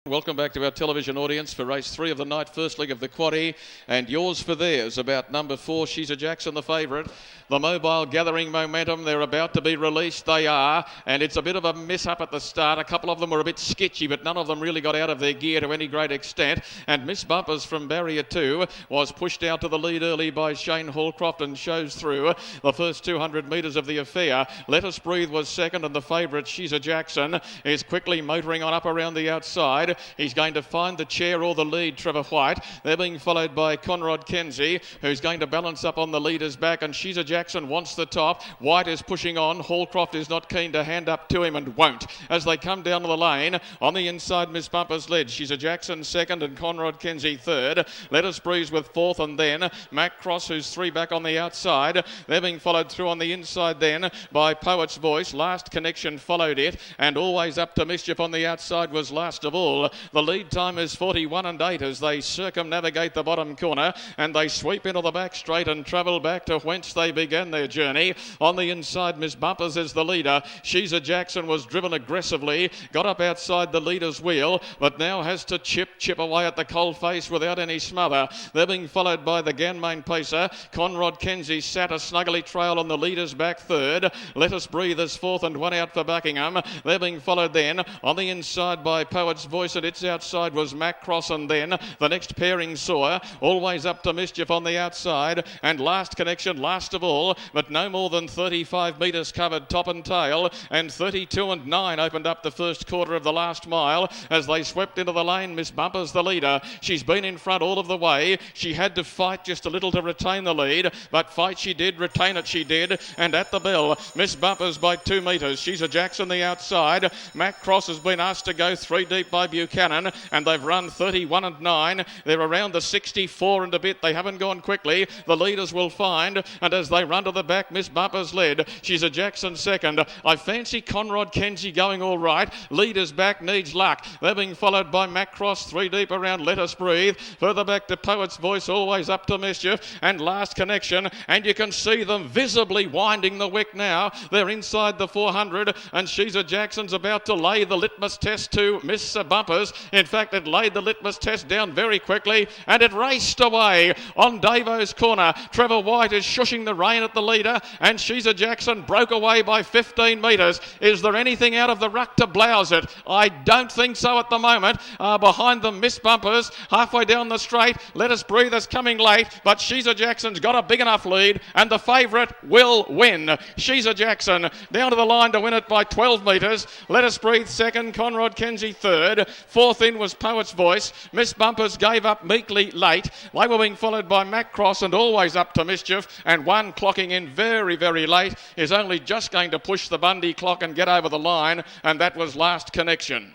Welcome back to our television audience for race 3 of the night, first leg of the quaddie, and yours for theirs about number 4, She's a Jackson, the favourite. The Mobile gathering momentum. They're about to be released. They are, and it's a bit of a mess up at the start. A couple of them were a bit sketchy, but none of them really got out of their gear to any great extent. And Miss Bumpers from barrier 2 was pushed out to the lead early by Shane Hallcroft and shows through the first 200 metres of the affair. Let Us Breathe was second, and the favourite, She's a Jackson, is quickly motoring on up around the outside. He's going to find the chair or the lead, Trevor White. They're being followed by Conrad Kenzie, who's going to balance up on the leader's back, and She's a Jackson wants the top. White is pushing on. Hallcroft is not keen to hand up to him and won't. As they come down to the lane, on the inside, Miss Bumpers led. She's a Jackson second and Conrad Kenzie third. Let Us Breathe with fourth, and then Mac Cross, who's 3 back on the outside. They're being followed through on the inside then by Poet's Voice. Last Connection followed it, and Always Up to Mischief on the outside was last of all. The lead time is 41 and 8 as they circumnavigate the bottom corner, and they sweep into the back straight and travel back to whence they began their journey. On the inside, Miss Bumpers is the leader. She's a Jackson was driven aggressively, got up outside the leader's wheel, but now has to chip away at the cold face without any smother. They're being followed by the Ganmain pacer. Conrad Kenzie sat a snuggly trail on the leader's back third. Let Us Breathe is fourth and 1 out for Buckingham. They're being followed then on the inside by Poet's Voice, and its outside was Mac Cross, and then the next pairing saw Always Up to Mischief on the outside, and Last Connection last of all, but no more than 35 metres covered top and tail, and 32 and 9 opened up the first quarter of the last mile as they swept into the lane. Miss Bumpers the leader. She's been in front all of the way. She had to fight just a little to retain the lead, but fight she did, retain it she did, and at the bell, Miss Bumpers by 2 metres. She's a Jackson the outside. Mac Cross has been asked to go 3 deep by Buchanan, and they've run 31 and 9. They're around the 64 and a bit. They haven't gone quickly. The leaders will find, and as they run to the back, Miss Bumpers led. She's a Jackson second. I fancy Conrad Kenzie going all right. Leaders back, needs luck. They're being followed by Mac Cross 3 deep around Let Us Breathe. Further back to Poet's Voice, Always Up to Mischief, and Last Connection, and you can see them visibly winding the wick now. They're inside the 400, and She's a Jackson's about to lay the litmus test to Miss Bumpers. In fact, it laid the litmus test down very quickly, and it raced away on Davo's corner. Trevor White is shushing the rein at the leader, and She's a Jackson broke away by 15 metres. Is there anything out of the ruck to blouse it? I don't think so at the moment. Behind them, Miss Bumpers, halfway down the straight. Let Us Breathe is coming late, but She's a Jackson's got a big enough lead, and the favourite will win. She's a Jackson down to the line to win it by 12 metres. Let Us Breathe second, Conrad Kenzie third. Fourth in was Poet's Voice. Miss Bumpers gave up meekly late. They were being followed by Mac Cross and Always Up to Mischief, and one clocking in very, very late is only just going to push the Bundy clock and get over the line, and that was Last Connection.